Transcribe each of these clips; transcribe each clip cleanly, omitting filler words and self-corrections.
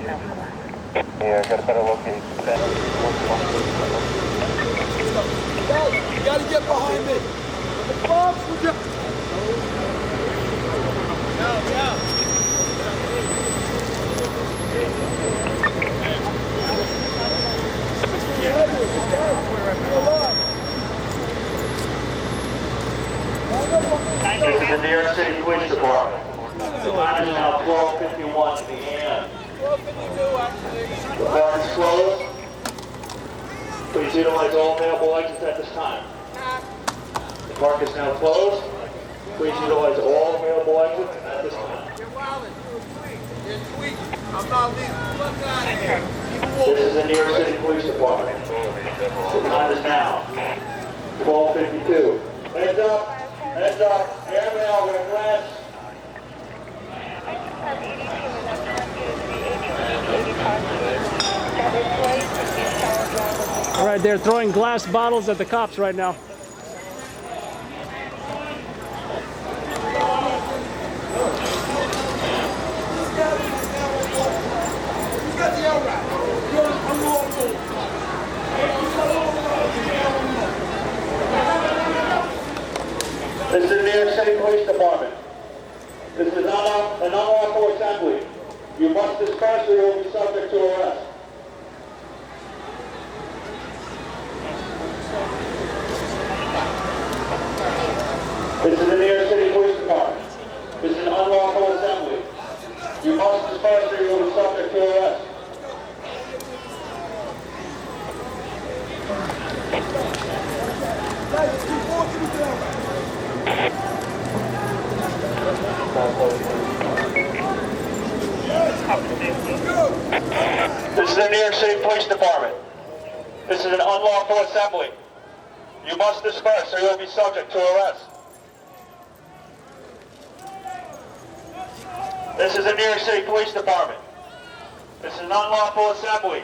Yeah, I got a better location. You gotta get behind me. The bombs will get. This is the New York City Police Department. The time is now 12:51 p.m. 12:52 actually. The park is closed. Please utilize all available exits at this time. The park is now closed. Please utilize all available exits at this time. You're wildin'. You're tweaking. I'm not leaving. Look out of here. This is the New York City Police Department. The time is now 12:52. Heads up. Heads up. Airmail with glass. All right, they're throwing glass bottles at the cops right now. This is the New York City Police Department. This is an unlawful assembly. You must disperse or you will be subject to arrest. This is the New York City Police Department. This is an unlawful assembly. You must disperse or you will be subject to arrest. This is the New York City Police Department. This is an unlawful assembly. You must disperse or you will be subject to arrest. This is the New York City Police Department. This is an unlawful assembly.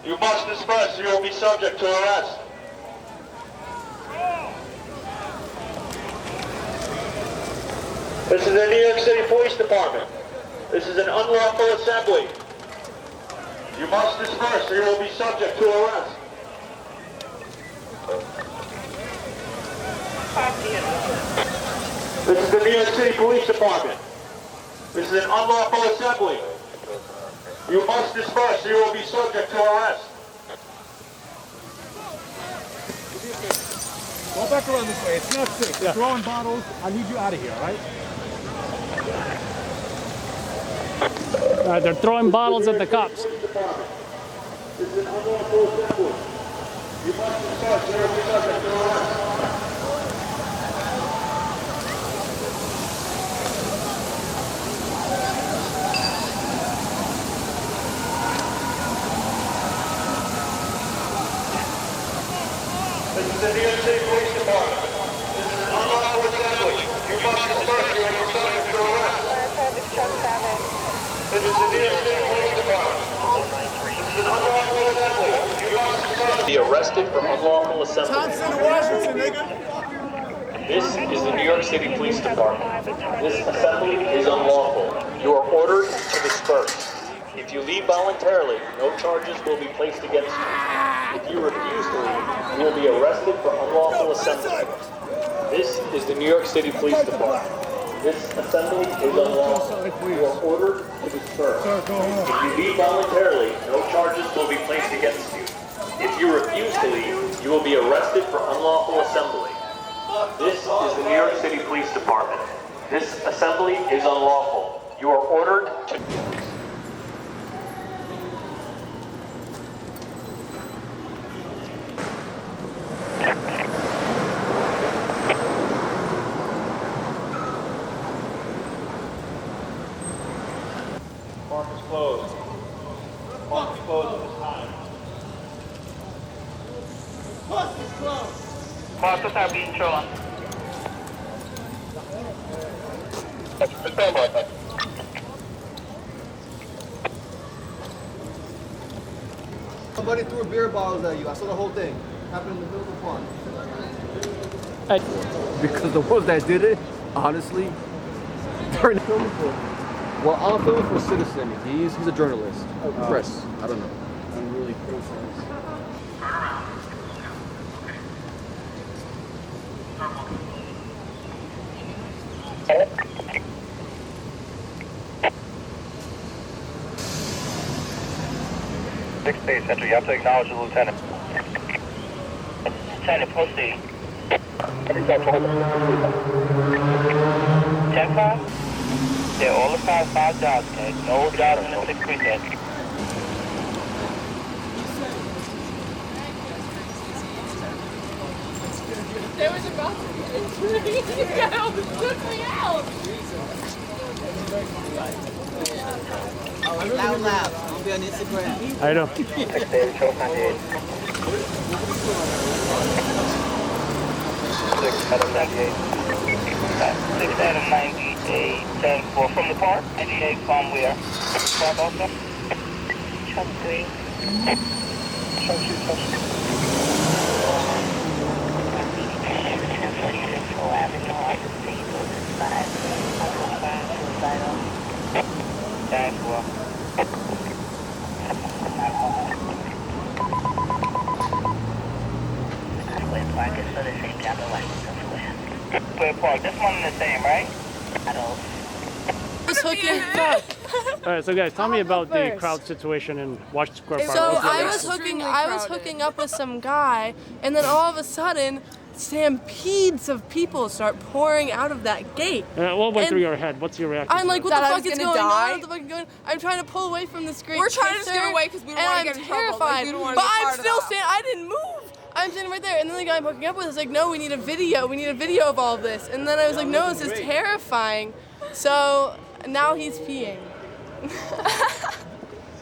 You must disperse or you will be subject to arrest. This is the New York City Police Department. This is an unlawful assembly. You must disperse or you will be subject to arrest. This is the New York City Police Department. This is an unlawful assembly. You must disperse or you will be subject to arrest. Go back around this way. It's not safe. You're throwing bottles. I need you out of here, all right? All right, they're throwing bottles at the cops. This is an unlawful assembly. You must disperse or you will be subject to arrest. This is the New York City Police Department. This is an unlawful assembly. You must disperse or you will be subject to arrest. This is the New York City Police Department. This is an unlawful assembly. You must disperse. Be arrested for unlawful assembly. Thompson, Washington, nigga. This is the New York City Police Department. This assembly is unlawful. You are ordered to disperse. If you leave voluntarily, no charges will be placed against you. If you refuse to leave, you will be arrested for unlawful assembly. This is the New York City Police Department. This assembly is unlawful. You are ordered to disperse. If you leave voluntarily, no charges will be placed against you. If you refuse to leave, you will be arrested for unlawful assembly. This is the New York City Police Department. This assembly is unlawful. You are ordered to... Park is closed. Park is closed at this time. Bus is closed. Buses are being thrown. Somebody threw beer bottles at you. I saw the whole thing. Happened in the middle of the pond. Hey, Because the ones that did it, honestly, they're in the film for. Well, I'm filming for Citizen. He's a journalist. Chris, I don't know. I'm really cool. Six-Day Center, you have to acknowledge the lieutenant. Lieutenant, proceed. 10-5? Yeah, all the 5 jobs, okay? No jobs in the 6th precinct. There was about to be an injury. You got almost took me out. Loud. I'll be on Instagram. I know. 6-Day, show 98. 6 out of 98. 6 out of 98. 10-4 from the park. 98 from where? Park also? Chuck 3. Chuck 2. Square Park, this one the same, right? All right, so guys, tell me about the crowd situation in Washington Square Park. So What's your I reaction? was hooking up with some guy, and then all of a sudden, stampedes of people start pouring out of that gate. What went and through your head? What's your reaction? I'm like, what That the I fuck was is gonna going die? on? What the fuck is going on? I'm trying to pull away from this great We're trying to just kisser, get away because we don't and want to I'm get in trouble. terrified. Like, we don't want to But be I'm part of still that. standing. I didn't move. I'm standing right there, and then the guy I'm hooking up with is like, no, we need a video. We need a video of all of this. And then I was like, no, this is terrifying. So now he's peeing.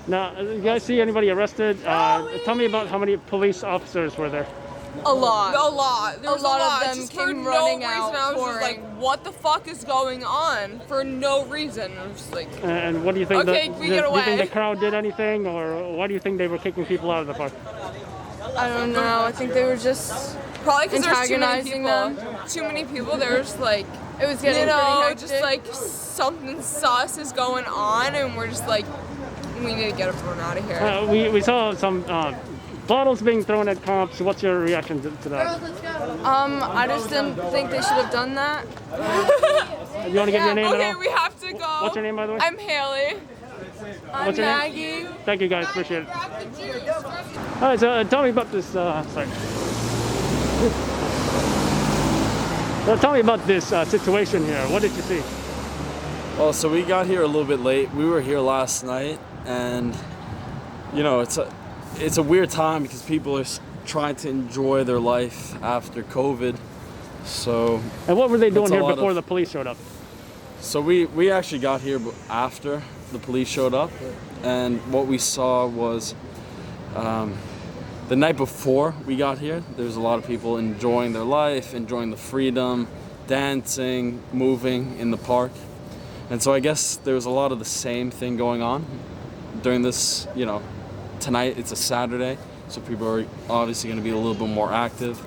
Now, you guys see anybody arrested? Tell me about how many police officers were there. A lot. There was a lot of them just came for running no out, reason. I was just pouring. like, what the fuck is going on? For no reason. I was just like, And what do you think? Okay, we get do you think away. the crowd did anything, or why do you think they were kicking people out of the park? I don't know. I think they were just probably because there's too many antagonizing people. them. Too many people. There's like, It was getting you know, pretty just hectic. like something sus is going on, and we're just like, we need to get everyone out of here. We saw some bottles being thrown at cops. What's your reaction to that? I just didn't think they should have done that. You want to give your name Okay, at all? we have to go. What's your name, by the way? I'm Haley. I'm What's your name? Maggie. Thank you, guys. Appreciate it. All right, so tell me about this. Sorry. So tell me about this situation here. What did you see? Well, so we got here a little bit late. We were here last night, and you know, it's a weird time because people are trying to enjoy their life after COVID. So. And what were they doing it's a here lot before of- the police showed up? So we actually got here after the police showed up, and what we saw was the night before we got here, there was a lot of people enjoying their life, enjoying the freedom, dancing, moving in the park. And so I guess there was a lot of the same thing going on during this, you know, tonight it's a Saturday, so people are obviously going to be a little bit more active.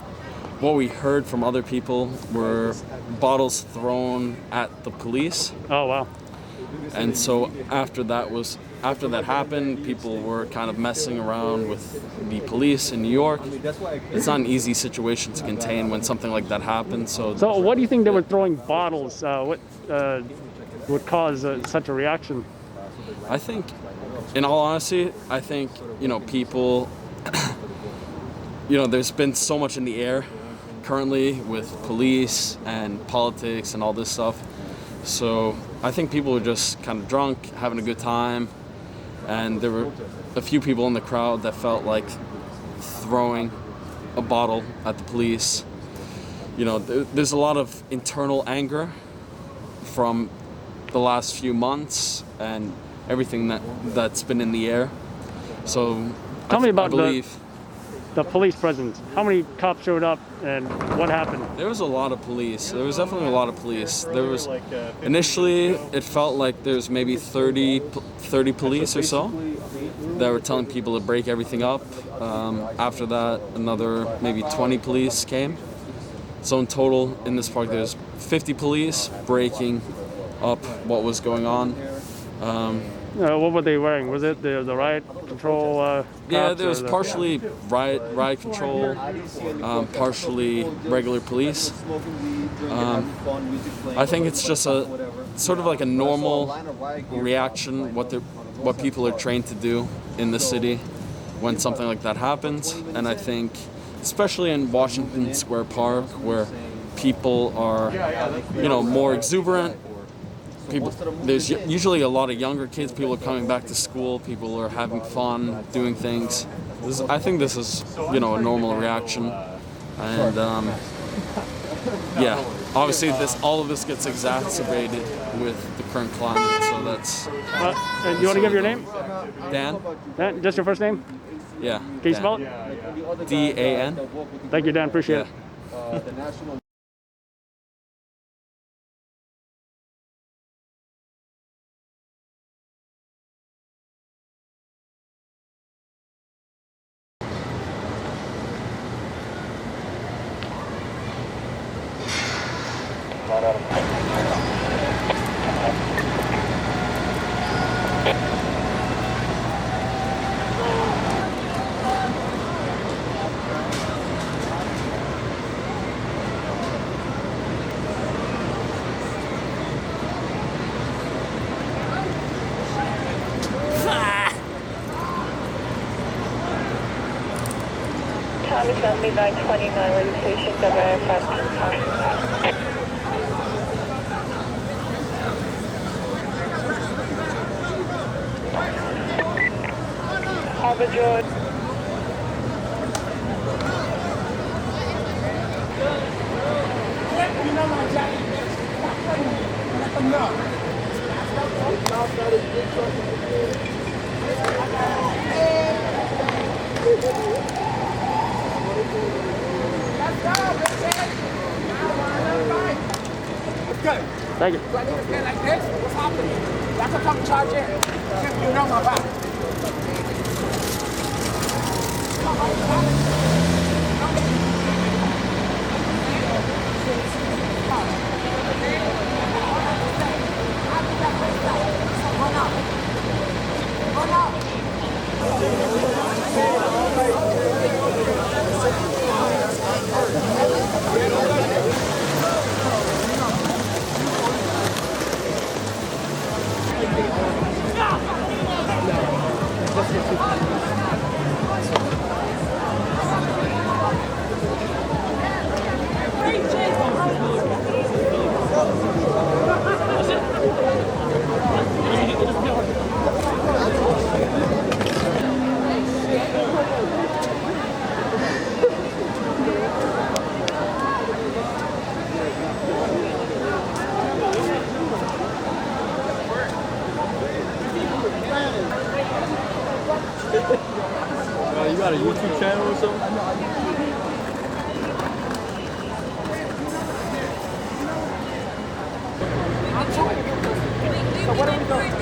What we heard from other people were bottles thrown at the police. Oh, wow. And so after that happened, people were kind of messing around with the police in New York. It's not an easy situation to contain when something like that happens. So what do you think they were throwing bottles? What would cause such a reaction? I think, in all honesty, I think, you know, people, you know, there's been so much in the air currently with police and politics and all this stuff. So I think people were just kind of drunk, having a good time, and there were a few people in the crowd that felt like throwing a bottle at the police. You know, there's a lot of internal anger from the last few months and everything that's been in the air. So Tell me about I believe the police presence. How many cops showed up and what happened? there was a lot of police. There was definitely a lot of police. There was initially it felt like there's maybe 30 police or so that were telling people to break everything up. After that, another maybe 20 police came. So in total in this park there's 50 police breaking up what was going on. What were they wearing? Was it the riot control? Yeah, cops there was or the- partially riot control, partially regular police. I think it's just a sort of like a normal reaction, what people are trained to do in the city when something like that happens. And I think, especially in Washington Square Park, where people are, more exuberant. There's usually a lot of younger kids. People are coming back to school. People are having fun, doing things. I think this is, a normal reaction, and obviously all of this gets exacerbated with the current climate. So that's. You want to give your name? Dan? Dan, just your first name? Yeah. Can you spell it? D-A-N. Thank you, Dan. Appreciate it. Time is on midnight 29, registration WF5. Harbor George. Thank you. Like this? What's happening? That's a fucking charge in. You know my back. You got a YouTube channel or something? So what are we doing?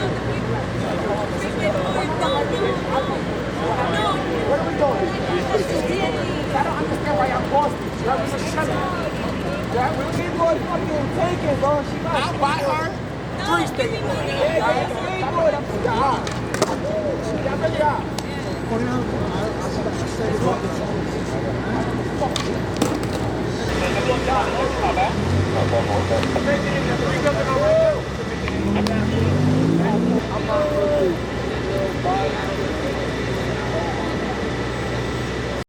What are we doing? I don't understand why y'all paused me. Y'all was just shut up. We skateboard fucking taken, bro. She got I'll buy her 3 skateboards. Yeah, skateboard. Y'all really are.